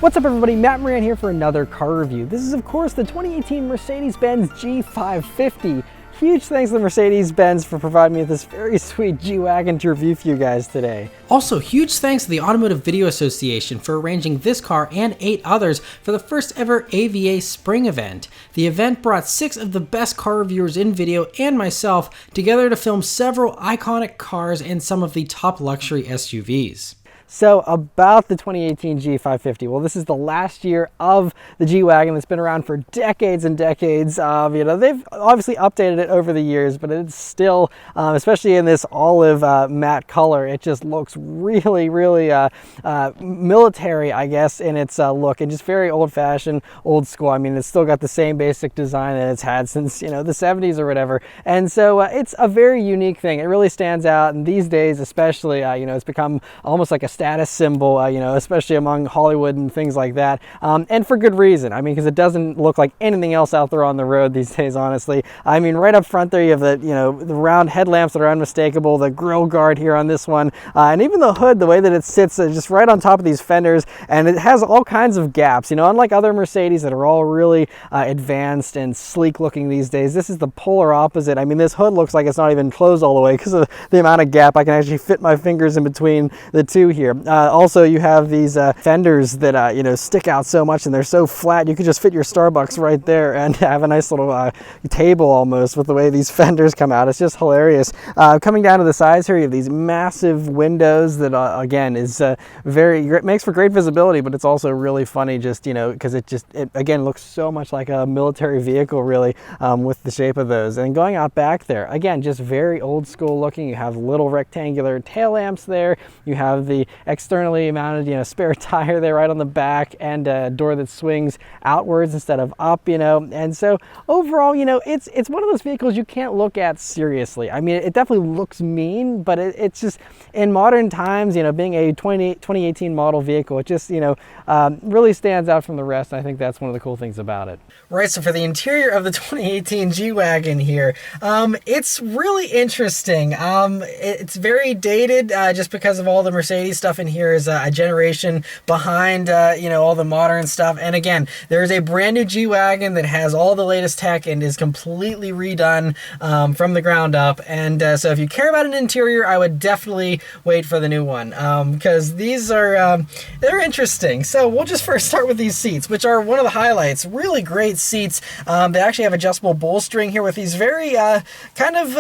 What's up everybody, Matt Moran here for another car review. This is of course the 2018 Mercedes-Benz G550. Huge thanks to Mercedes-Benz for providing me with this very sweet G-Wagon to review for you guys today. Also, huge thanks to the Automotive Video Association for arranging this car and 8 others for the first ever AVA Spring event. The event brought 6 of the best car reviewers in video and myself together to film several iconic cars and some of the top luxury SUVs. So about the 2018 G550, well, this is the last year of the G-Wagon that's been around for decades and decades. They've obviously updated it over the years, but it's still, especially in this olive matte color, it just looks really, really military, I guess, in its look, and just very old-fashioned, old school. I mean, it's still got the same basic design that it's had since, the 70s or whatever. And so it's a very unique thing. It really stands out, and these days especially, it's become almost like a status symbol, especially among Hollywood and things like that, and for good reason. I mean, because it doesn't look like anything else out there on the road these days, honestly. I mean, right up front there, you have the, the round headlamps that are unmistakable, the grille guard here on this one, and even the hood, the way that it sits just right on top of these fenders, and it has all kinds of gaps. Unlike other Mercedes that are all really advanced and sleek looking these days, this is the polar opposite. I mean, this hood looks like it's not even closed all the way because of the amount of gap. I can actually fit my fingers in between the two here. Also, you have these fenders that stick out so much, and they're so flat you could just fit your Starbucks right there and have a nice little table almost with the way these fenders come out. It's just hilarious. Coming down to the sides here, you have these massive windows that again is it makes for great visibility, but it's also really funny just because it again looks so much like a military vehicle really, with the shape of those. And going out back there, again, just very old school looking. You have little rectangular tail lamps there. You have the externally mounted, spare tire there right on the back, and a door that swings outwards instead of up, and so overall, it's one of those vehicles you can't look at seriously. I mean, it definitely looks mean, but it's just, in modern times, being a 2018 model vehicle, it just, really stands out from the rest. I think that's one of the cool things about it. Right, so for the interior of the 2018 G-Wagon here, it's really interesting. It's very dated just because of all the Mercedes stuff in here is a generation behind, all the modern stuff. And again, there's a brand new G-Wagon that has all the latest tech and is completely redone from the ground up. And so if you care about an interior, I would definitely wait for the new one because these are, they're interesting. So we'll just first start with these seats, which are one of the highlights. Really great seats. They actually have adjustable bolstering here with these very kind of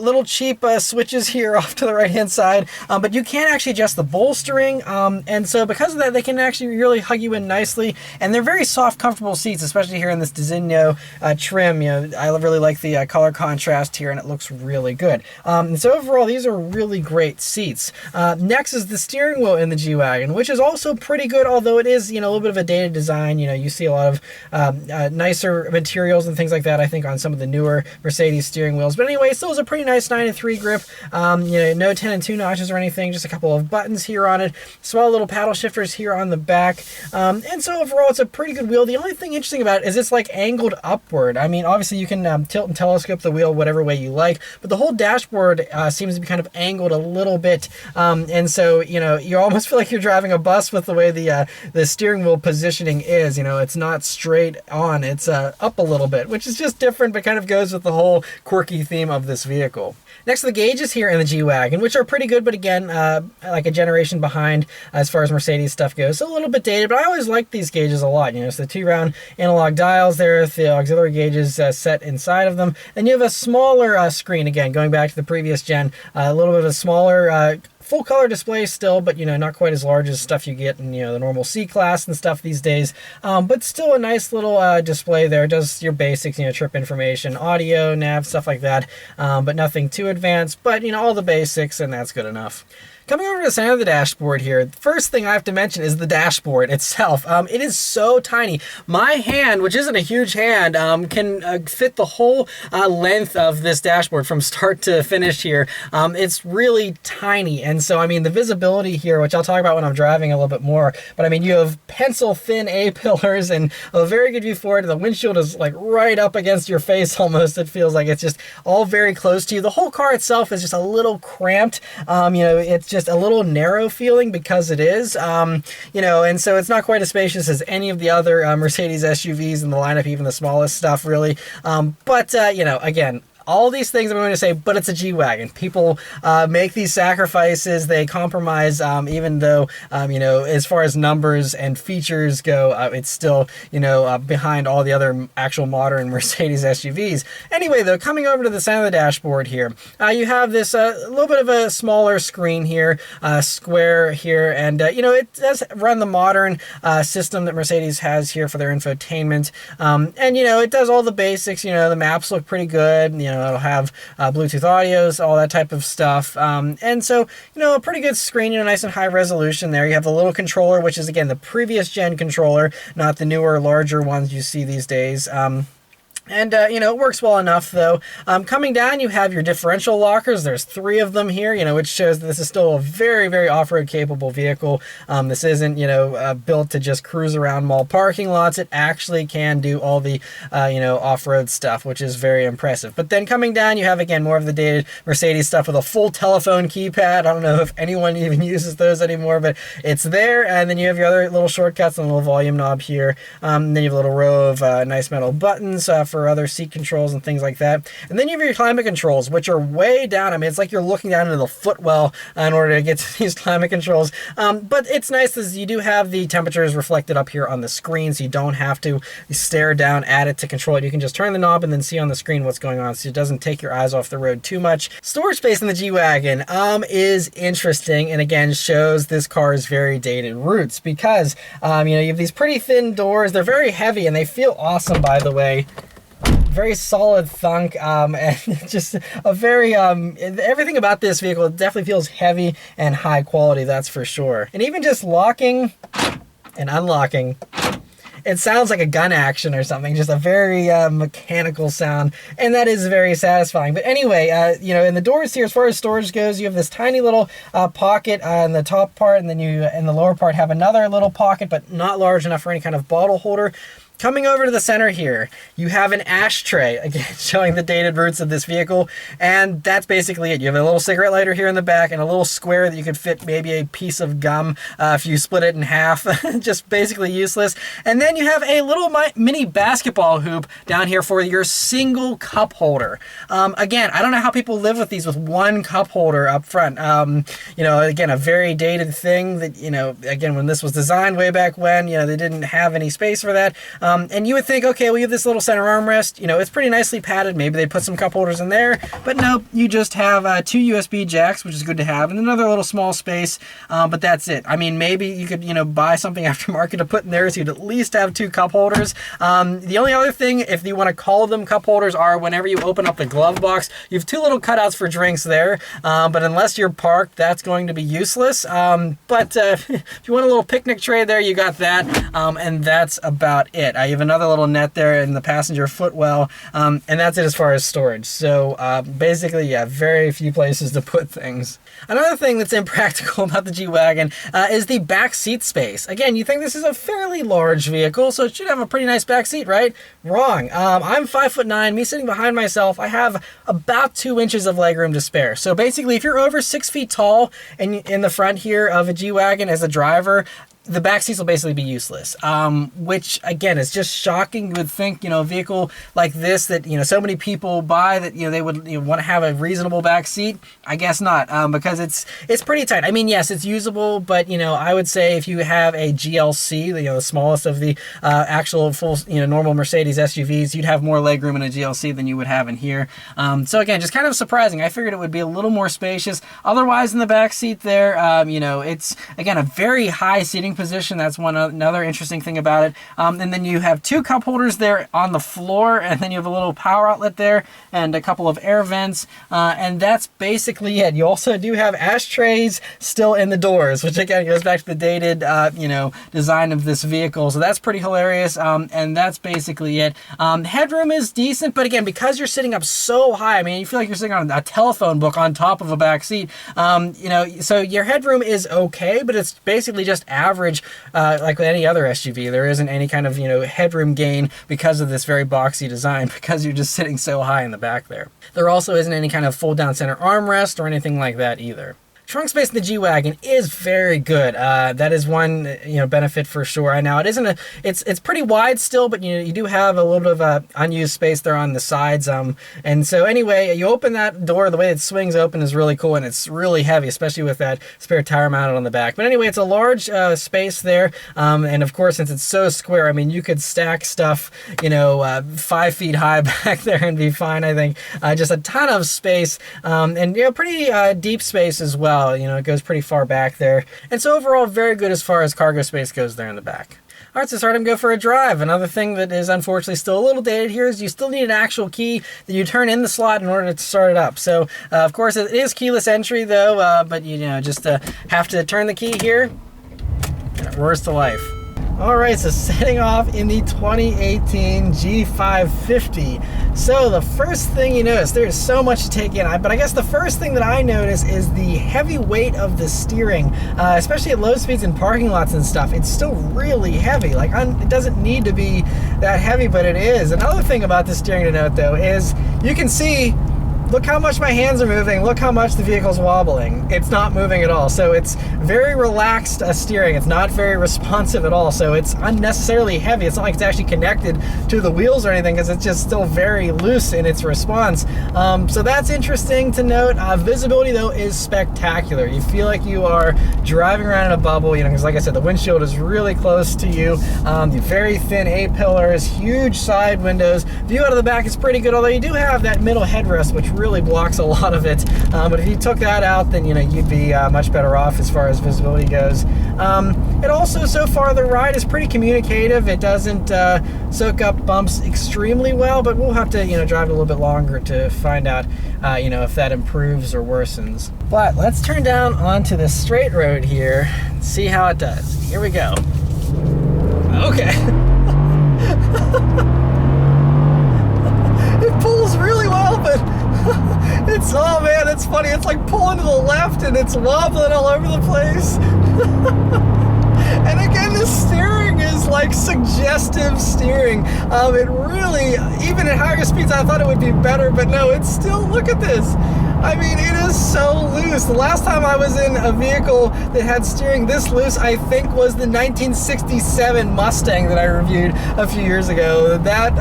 little cheap switches here off to the right-hand side. But you can actually adjust the bolstering, and so because of that, they can actually really hug you in nicely, and they're very soft, comfortable seats, especially here in this Designo trim. I really like the color contrast here, and it looks really good. So overall, these are really great seats. Next is the steering wheel in the G-Wagon, which is also pretty good, although it is, a little bit of a dated design. You see a lot of nicer materials and things like that, I think, on some of the newer Mercedes steering wheels. But anyway, still is a pretty nice 9-3 grip. No 10 and 2 notches or anything, just a couple of buttons here on it, small little paddle shifters here on the back, and so overall it's a pretty good wheel. The only thing interesting about it is it's like angled upward. I mean, obviously you can tilt and telescope the wheel whatever way you like, but the whole dashboard seems to be kind of angled a little bit, and so you almost feel like you're driving a bus with the way the steering wheel positioning is. It's not straight on, it's up a little bit, which is just different, but kind of goes with the whole quirky theme of this vehicle. Next are the gauges here in the G-Wagon, which are pretty good, but again, like a generation behind as far as Mercedes stuff goes. So a little bit dated, but I always liked these gauges a lot. So the 2 round analog dials there with the auxiliary gauges set inside of them. And you have a smaller screen, again, going back to the previous gen, a little bit of a smaller full color display still, but not quite as large as stuff you get in the normal C-Class and stuff these days, but still a nice little display there. It does your basics, trip information, audio, nav, stuff like that, but nothing too advanced, but all the basics, and that's good enough. Coming over to the center of the dashboard here, the first thing I have to mention is the dashboard itself. It is so tiny. My hand, which isn't a huge hand, can fit the whole length of this dashboard from start to finish here. It's really tiny, and so I mean the visibility here, which I'll talk about when I'm driving a little bit more, but I mean you have pencil thin A-pillars and a very good view forward. The windshield is like right up against your face almost. It feels like it's just all very close to you. The whole car itself is just a little cramped. It's just a little narrow feeling because it is, you know, and so it's not quite as spacious as any of the other Mercedes SUVs in the lineup, even the smallest stuff, really. But you know, again, all these things I'm going to say, but it's a G-Wagon. People make these sacrifices, they compromise, even though, you know, as far as numbers and features go, it's still, you know, behind all the other actual modern Mercedes SUVs. Anyway, though, coming over to the center of the dashboard here, you have this little bit of a smaller screen here, square here, and, you know, it does run the modern system that Mercedes has here for their infotainment. And, you know, it does all the basics. You know, the maps look pretty good, you know, it'll have Bluetooth audios, all that type of stuff. And so, you know, a pretty good screen, you know, nice and high resolution there. You have the little controller, which is, again, the previous gen controller, not the newer, larger ones you see these days. And, you know, it works well enough, though. Coming down, you have your differential lockers. There's 3 of them here, you know, which shows that this is still a very, very off-road capable vehicle. This isn't, you know, built to just cruise around mall parking lots. It actually can do all the, you know, off-road stuff, which is very impressive. But then coming down, you have, again, more of the dated Mercedes stuff with a full telephone keypad. I don't know if anyone even uses those anymore, but it's there. And then you have your other little shortcuts and a little volume knob here. Then you have a little row of nice metal buttons for other seat controls and things like that. And then you have your climate controls, which are way down. I mean, it's like you're looking down into the footwell in order to get to these climate controls. But it's nice as you do have the temperatures reflected up here on the screen, so you don't have to stare down at it to control it. You can just turn the knob and then see on the screen what's going on, so it doesn't take your eyes off the road too much. Storage space in the G-Wagon is interesting, and again shows this car's very dated roots, because you know, you have these pretty thin doors. They're very heavy and they feel awesome, by the way. Very solid thunk, and just a very everything about this vehicle definitely feels heavy and high quality, that's for sure. And even just locking and unlocking, it sounds like a gun action or something, just a very mechanical sound, and that is very satisfying. But anyway, you know, in the doors here, as far as storage goes, you have this tiny little pocket on the top part, and then you, in the lower part, have another little pocket, but not large enough for any kind of bottle holder. Coming over to the center here, you have an ashtray, again, showing the dated roots of this vehicle, and that's basically it. You have a little cigarette lighter here in the back and a little square that you could fit maybe a piece of gum if you split it in half. Just basically useless. And then you have a little mini basketball hoop down here for your single cup holder. Again, I don't know how people live with these with one cup holder up front. You know, again, a very dated thing that, you know, again, when this was designed way back when, you know, they didn't have any space for that. And you would think, okay, we have this little center armrest, you know, it's pretty nicely padded. Maybe they put some cup holders in there, but nope, you just have 2 USB jacks, which is good to have, and another little small space, but that's it. I mean, maybe you could, you know, buy something aftermarket to put in there so you'd at least have 2 cup holders. The only other thing, if you want to call them cup holders, are whenever you open up the glove box, you have 2 little cutouts for drinks there, but unless you're parked, that's going to be useless. But if you want a little picnic tray there, you got that, and that's about it. You have another little net there in the passenger footwell, and that's it as far as storage. So basically, yeah, very few places to put things. Another thing that's impractical about the G-Wagon is the back seat space. Again, you think this is a fairly large vehicle, so it should have a pretty nice back seat, right? Wrong. I'm 5'9", me sitting behind myself, I have about 2 inches of legroom to spare. So basically, if you're over 6 feet tall and in the front here of a G-Wagon as a driver, the back seats will basically be useless, which again is just shocking. You would think, you know, a vehicle like this that, you know, so many people buy, that, you know, they would, you know, want to have a reasonable back seat. I guess not, because it's pretty tight. I mean, yes, it's usable, but, you know, I would say if you have a GLC, you know, the smallest of the actual full, you know, normal Mercedes SUVs, you'd have more legroom in a GLC than you would have in here. So again, just kind of surprising. I figured it would be a little more spacious. Otherwise, in the back seat there, you know, it's again a very high seating position. That's another interesting thing about it. And then you have 2 cup holders there on the floor, and then you have a little power outlet there and a couple of air vents, and that's basically it. You also do have ashtrays still in the doors, which again goes back to the dated you know, design of this vehicle, so that's pretty hilarious. And that's basically it. Headroom is decent, but again, because you're sitting up so high, I mean, you feel like you're sitting on a telephone book on top of a back seat. You know, so your headroom is okay, but it's basically just average. Like with any other SUV, there isn't any kind of, you know, headroom gain because of this very boxy design, because you're just sitting so high in the back there. There also isn't any kind of fold down center armrest or anything like that either. Trunk space in the G-Wagon is very good. That is one benefit for sure. Now it isn't it's pretty wide still, but you do have a little bit of unused space there on the sides. And so anyway, you open that door, the way it swings open is really cool, and it's really heavy, especially with that spare tire mounted on the back. But anyway, it's a large space there, and of course, since it's so square, I mean, you could stack stuff 5 feet high back there and be fine. I think just a ton of space, and pretty deep space as well. It goes pretty far back there. And so overall, very good as far as cargo space goes there in the back. All right, so start and go for a drive. Another thing that is unfortunately still a little dated here is you still need an actual key that you turn in the slot in order to start it up. So, of course, it is keyless entry, though, but just have to turn the key here, and it roars to life. All right, so setting off in the 2018 G550. So the first thing you notice, there's so much to take in, but I guess the first thing that I notice is the heavy weight of the steering, especially at low speeds in parking lots and stuff. It's still really heavy. Like, it doesn't need to be that heavy, but it is. Another thing about the steering to note, though, is you can see, look how much my hands are moving, look how much the vehicle's wobbling. It's not moving at all. So it's very relaxed steering. It's not very responsive at all. So it's unnecessarily heavy. It's not like it's actually connected to the wheels or anything, because it's just still very loose in its response. So that's interesting to note. Visibility, though, is spectacular. You feel like you are driving around in a bubble, because like I said, the windshield is really close to you. The very thin A-pillars, huge side windows. View out of the back is pretty good, although you do have that middle headrest, which really blocks a lot of it. But if you took that out, then you'd be much better off as far as visibility goes. It also, so far, the ride is pretty communicative. It doesn't soak up bumps extremely well, but we'll have to drive a little bit longer to find out if that improves or worsens. But let's turn down onto the straight road here and see how it does. Here we go. Okay. It pulls really well, but oh man, it's funny. It's like pulling to the left and it's wobbling all over the place. And again, the steering is like suggestive steering. It really, even at higher speeds, I thought it would be better, but no, it's still, look at this. I mean, it is so loose. The last time I was in a vehicle that had steering this loose, I think, was the 1967 Mustang that I reviewed a few years ago. That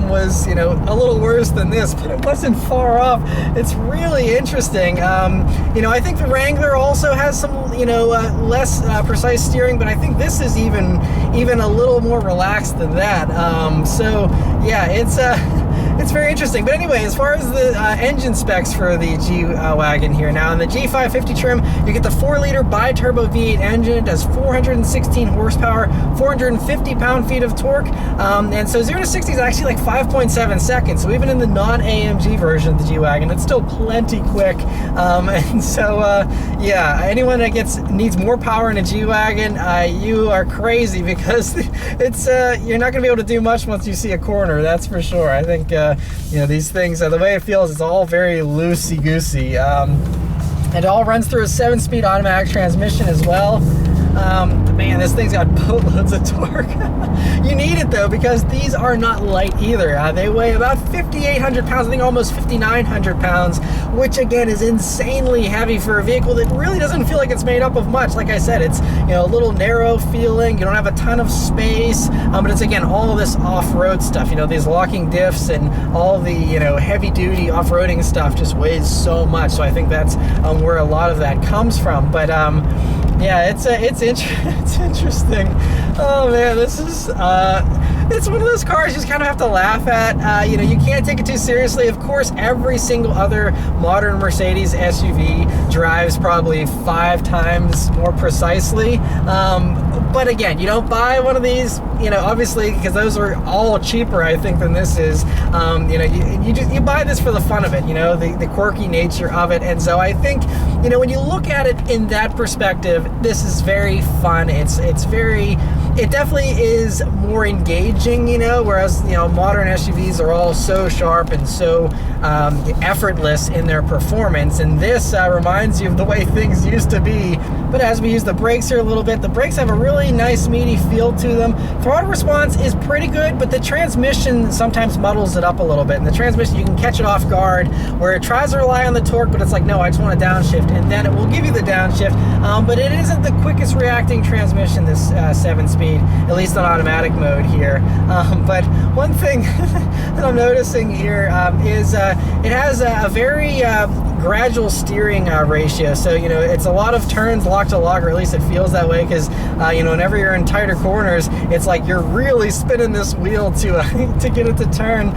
was, a little worse than this, but it wasn't far off. It's really interesting. I think the Wrangler also has some, less precise steering, but I think this is even a little more relaxed than that. So yeah, it's very interesting. But anyway, as far as the engine specs for the G-Wagon here, now in the G550 trim, you get the 4-liter bi-turbo V8 engine. It does 416 horsepower, 450 pound-feet of torque, and so 0 to 60 is actually like 5.7 seconds. So even in the non-AMG version of the G-Wagon, it's still plenty quick. And so yeah, anyone that needs more power in a G-Wagon, you are crazy, because it's you're not going to be able to do much once you see a corner. That's for sure. I think these things, the way it feels, it's all very loosey-goosey. It all runs through a 7-speed automatic transmission as well. Man, this thing's got boatloads of torque. You need it, though, because these are not light either. They weigh about 5,800 pounds, I think almost 5,900 pounds, which again is insanely heavy for a vehicle that really doesn't feel like it's made up of much. Like I said, it's a little narrow feeling. You don't have a ton of space, but it's again all this off-road stuff. These locking diffs and all the heavy-duty off-roading stuff just weighs so much. So I think that's where a lot of that comes from. But yeah, it's interesting. Oh man, this is it's one of those cars you just kind of have to laugh at. You can't take it too seriously. Of course, every single other modern Mercedes SUV drives probably 5 times more precisely. But again, you don't buy one of these, obviously, because those are all cheaper, I think, than this is. You buy this for the fun of it, the quirky nature of it. And so I think, when you look at it in that perspective, this is very fun. It's very, It definitely is more engaging, you know, whereas, you know, modern SUVs are all so sharp and so effortless in their performance, and this reminds you of the way things used to be. But as we use the brakes here a little bit, the brakes have a really nice meaty feel to them. Throttle response is pretty good, but the transmission sometimes muddles it up a little bit. And the transmission, you can catch it off guard, where it tries to rely on the torque, but it's like, no, I just want a downshift, and then it will give you the downshift. But it isn't the quickest reacting transmission, this 7-speed, at least on automatic mode here. But one thing that I'm noticing here is it has a very gradual steering ratio. So, you know, it's a lot of turns lock to lock, or at least it feels that way, because you know, whenever you're in tighter corners, it's like you're really spinning this wheel to get it to turn.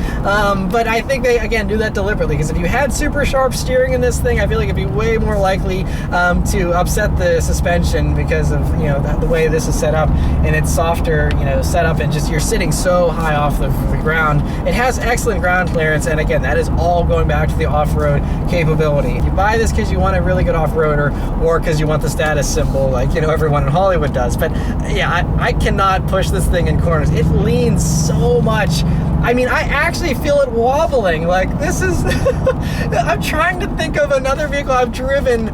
But I think they, again, do that deliberately, because if you had super sharp steering in this thing, I feel like it'd be way more likely to upset the suspension, because of, you know, the way this is set up, and it's softer, you know, set up, and just you're sitting so high off the ground. It has excellent ground clearance, and again, that is all going back to the off-road capability. You buy this because you want a really good off-roader, or because you want the status symbol, like, you know, everyone in Hollywood does. But yeah, I cannot push this thing in corners. It leans so much. I mean, I actually feel it wobbling. Like, this is I'm trying to think of another vehicle I've driven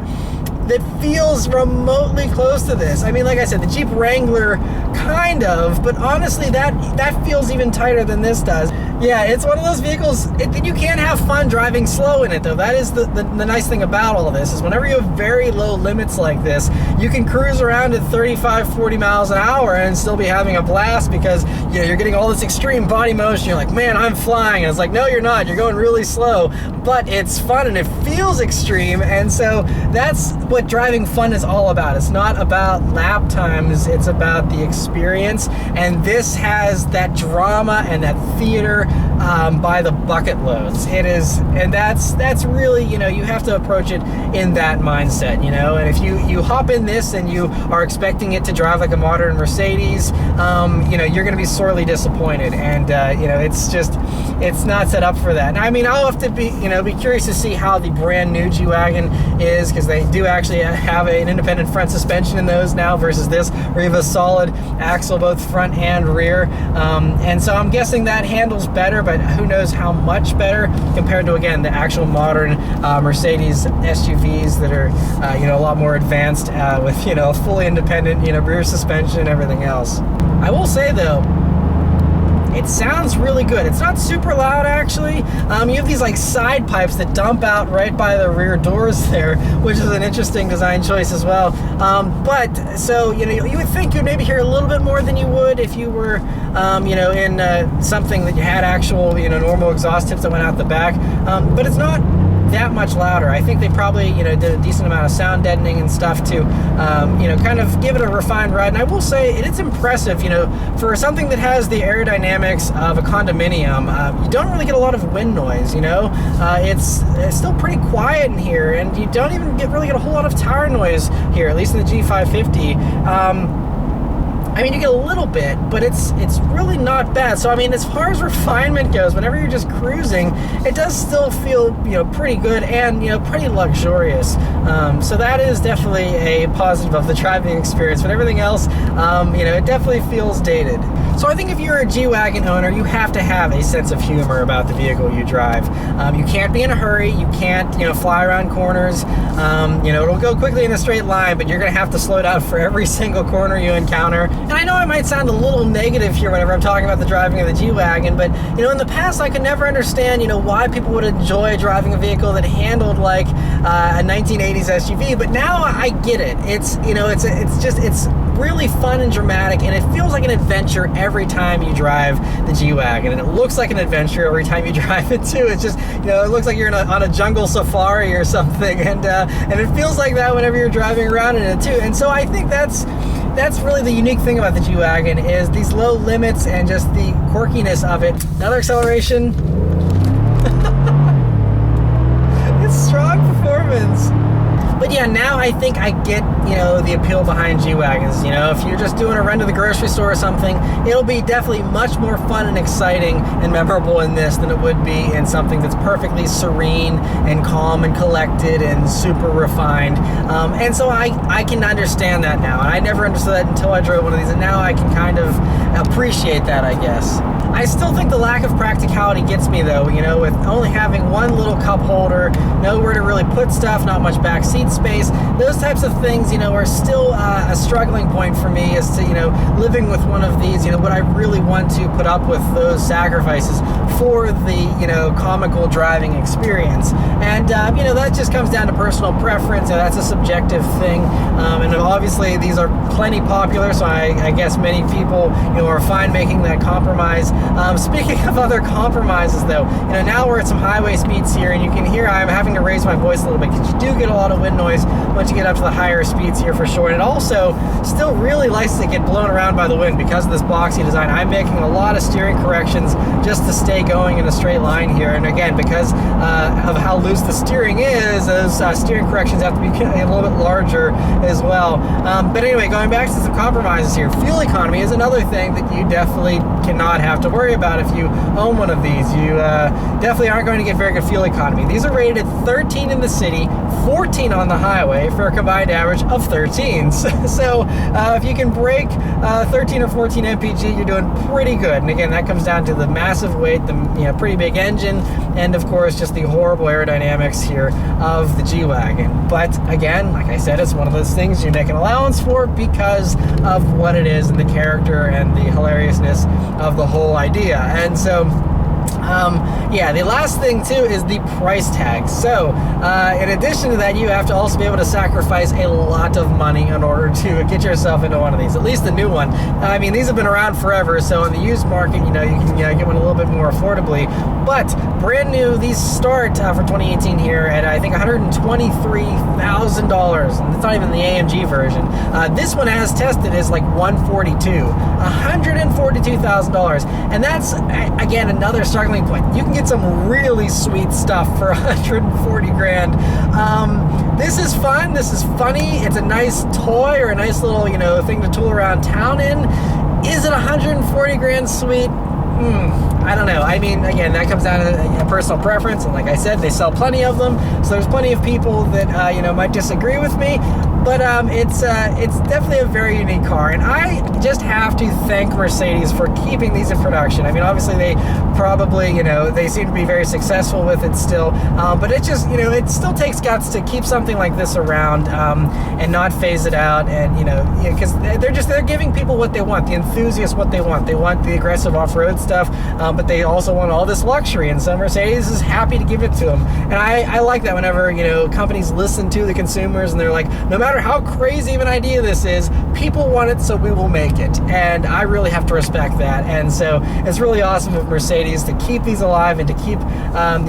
that feels remotely close to this. I mean, like I said, the Jeep Wrangler kind of, but honestly, that feels even tighter than this does. Yeah, it's one of those vehicles, you can have fun driving slow in it, though. That is the nice thing about all of this, is whenever you have very low limits like this, you can cruise around at 35, 40 miles an hour and still be having a blast, because, you know, you're getting all this extreme body motion. You're like, man, I'm flying. And it's like, no, you're not. You're going really slow, but it's fun and it feels extreme. And so that's what driving fun is all about. It's not about lap times, it's about the experience. And this has that drama and that theater by the bucket loads. It is, and that's really, you know, you have to approach it in that mindset, you know. And if you hop in this and you are expecting it to drive like a modern Mercedes, you know, you're going to be sorely disappointed. And you know, it's not set up for that. And I mean, I'll have to be curious to see how the brand new G-Wagon is, because they do actually have an independent front suspension in those now, versus this, where you have a solid axle both front and rear. And so I'm guessing that handles better, but who knows how much better compared to, again, the actual modern Mercedes SUVs that are you know, a lot more advanced with, you know, fully independent, you know, rear suspension and everything else. I will say, though, it sounds really good. It's not super loud, actually. You have these like side pipes that dump out right by the rear doors there, which is an interesting design choice as well. But so, you know, you would think you'd maybe hear a little bit more than you would if you were, you know, in something that you had actual, you know, normal exhaust tips that went out the back. But it's not that much louder. I think they probably, you know, did a decent amount of sound deadening and stuff to, you know, kind of give it a refined ride. And I will say it's impressive, you know, for something that has the aerodynamics of a condominium. You don't really get a lot of wind noise, you know. It's still pretty quiet in here, and you don't even really get a whole lot of tire noise here, at least in the G550. I mean, you get a little bit, but it's really not bad. So, I mean, as far as refinement goes, whenever you're just cruising, it does still feel, you know, pretty good and, you know, pretty luxurious. So that is definitely a positive of the driving experience. But everything else, you know, it definitely feels dated. So I think if you're a G-Wagon owner, you have to have a sense of humor about the vehicle you drive. You can't be in a hurry. You can't, you know, fly around corners. You know, it'll go quickly in a straight line, but you're going to have to slow down for every single corner you encounter. And I know I might sound a little negative here whenever I'm talking about the driving of the G-Wagon, but, you know, in the past I could never understand, you know, why people would enjoy driving a vehicle that handled like a 1980s SUV. But now I get it. It's, you know, it's really fun and dramatic, and it feels like an adventure every time you drive the G-Wagon, and it looks like an adventure every time you drive it too. It's just, you know, it looks like you're on a jungle safari or something, and it feels like that whenever you're driving around in it too. And so I think that's really the unique thing about the G-Wagon, is these low limits and just the quirkiness of it. Another acceleration. It's strong performance. But yeah, now I think I get, you know, the appeal behind G-Wagons. You know, if you're just doing a run to the grocery store or something, it'll be definitely much more fun and exciting and memorable in this than it would be in something that's perfectly serene and calm and collected and super refined. And so I can understand that now. And I never understood that until I drove one of these, and now I can kind of appreciate that, I guess. I still think the lack of practicality gets me though, you know, with only having one little cup holder, nowhere to really put stuff, not much back seat space. Those types of things, you know, are still a struggling point for me as to, you know, living with one of these, you know, would I really want to put up with those sacrifices for the, you know, comical driving experience? And, you know, that just comes down to personal preference, and that's a subjective thing. And obviously these are plenty popular, so I guess many people, you know, are fine making that compromise. Speaking of other compromises though, you know, now we're at some highway speeds here, and you can hear I'm having to raise my voice a little bit because you do get a lot of wind noise once you get up to the higher speeds here for sure. And it also still really likes to get blown around by the wind because of this boxy design. I'm making a lot of steering corrections just to stay going in a straight line here. And again, because of how loose the steering is, those steering corrections have to be a little bit larger as well. But anyway, going back to some compromises here, fuel economy is another thing that you definitely cannot have to worry about if you own one of these. You definitely aren't going to get very good fuel economy. These are rated 13 in the city, 14 on the highway for a combined average of 13. So if you can break 13 or 14 mpg, you're doing pretty good. And again, that comes down to the massive weight, the pretty big engine, and of course just the horrible aerodynamics here of the G-Wagon. But again, like I said, it's one of those things you make an allowance for because of what it is and the character and the hilariousness of the whole idea. And so yeah, the last thing too is the price tag. So in addition to that, you have to also be able to sacrifice a lot of money in order to get yourself into one of these, at least the new one. I mean, these have been around forever, so in the used market, you know, you can get one a little bit more affordably. But brand new, these start for 2018 here at I think $123,000, and it's not even the AMG version. This one, as tested, is like $142,000, and that's again another struggling point. You can get some really sweet stuff for 140 grand. This is fun, this is funny, it's a nice toy or a nice little, you know, thing to tool around town in. Is it 140 grand sweet? I don't know. I mean, again, that comes down to personal preference, and like I said, they sell plenty of them, so there's plenty of people that you know, might disagree with me. But it's definitely a very unique car, and I just have to thank Mercedes for keeping these in production. I mean, obviously they probably, you know, they seem to be very successful with it still, but it just, you know, it still takes guts to keep something like this around and not phase it out, and you know, because they're giving people what they want, the enthusiasts what they want. They want the aggressive off-road stuff, but they also want all this luxury, and so Mercedes is happy to give it to them. And I like that whenever, you know, companies listen to the consumers and they're like, no matter how crazy of an idea this is, people want it, so we will make it. And I really have to respect that. And so it's really awesome of Mercedes to keep these alive and to keep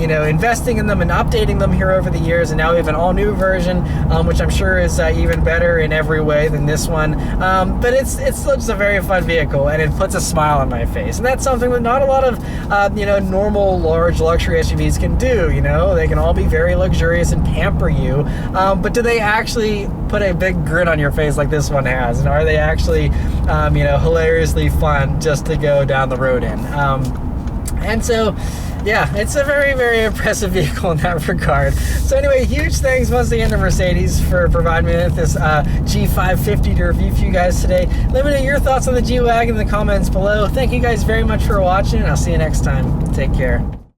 you know, investing in them and updating them here over the years. And now we have an all-new version, which I'm sure is even better in every way than this one. But it's still just a very fun vehicle, and it puts a smile on my face. And that's something that not a lot of you know, normal large luxury SUVs can do. You know, they can all be very luxurious and pamper you, but do they actually put a big grin on your face like this one has? And are they actually you know, hilariously fun just to go down the road in? And so yeah, it's a very, very impressive vehicle in that regard. So anyway, huge thanks once again to Mercedes for providing me with this G550 to review for you guys today. Let me know your thoughts on the G-Wagon in the comments below. Thank you guys very much for watching, and I'll see you next time. Take care.